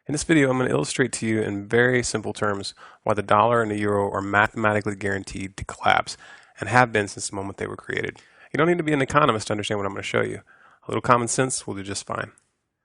In this video, I'm going to illustrate to you in very simple terms why the dollar and the euro are mathematically guaranteed to collapse and have been since the moment they were created. You don't need to be an economist to understand what I'm going to show you. A little common sense will do just fine.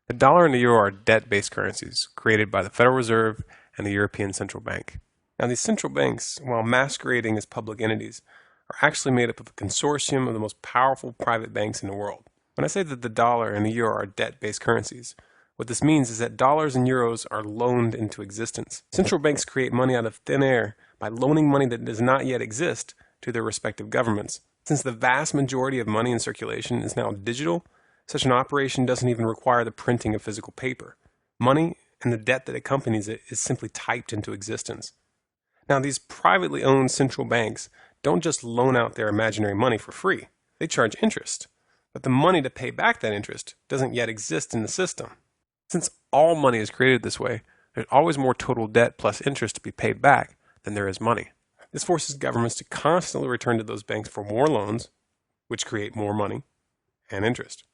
The dollar and the euro are debt-based currencies created by the Federal Reserve and the European Central Bank. Now, these central banks, while masquerading as public entities, are actually made up of a consortium of the most powerful private banks in the world. When I say that the dollar and the euro are debt-based currencies, what this means is that dollars and euros are loaned into existence. Central banks create money out of thin air by loaning money that does not yet exist to their respective governments. Since the vast majority of money in circulation is now digital, such an operation doesn't even require the printing of physical paper. Money and the debt that accompanies it is simply typed into existence. Now, these privately owned central banks don't just loan out their imaginary money for free. They charge interest. But the money to pay back that interest doesn't yet exist in the system. Since all money is created this way, there's always more total debt plus interest to be paid back than there is money. This forces governments to constantly return to those banks for more loans, which create more money and interest.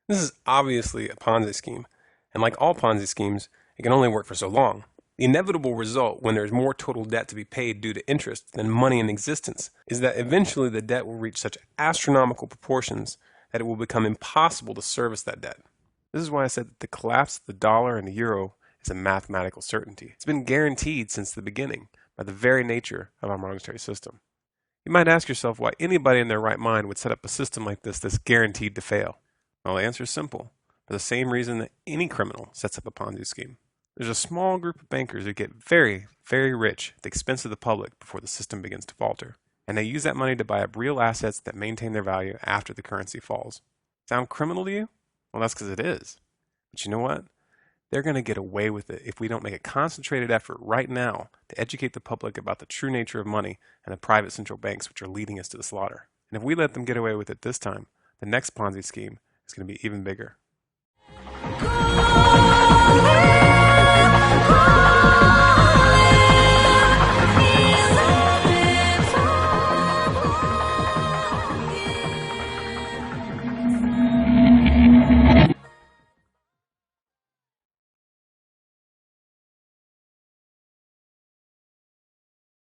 This is obviously a Ponzi scheme, and like all Ponzi schemes, it can only work for so long. The inevitable result when there's more total debt to be paid due to interest than money in existence is that eventually the debt will reach such astronomical proportions that it will become impossible to service that debt. This is why I said that the collapse of the dollar and the euro is a mathematical certainty. It's been guaranteed since the beginning by the very nature of our monetary system. You might ask yourself why anybody in their right mind would set up a system like this that's guaranteed to fail. Well, the answer is simple. For the same reason that any criminal sets up a Ponzi scheme. There's a small group of bankers who get very, very rich at the expense of the public before the system begins to falter. And they use that money to buy up real assets that maintain their value after the currency falls. Sound criminal to you? Well, that's because it is. But you know what? They're going to get away with it if we don't make a concentrated effort right now to educate the public about the true nature of money and the private central banks which are leading us to the slaughter. And if we let them get away with it this time, the next Ponzi scheme is going to be even bigger.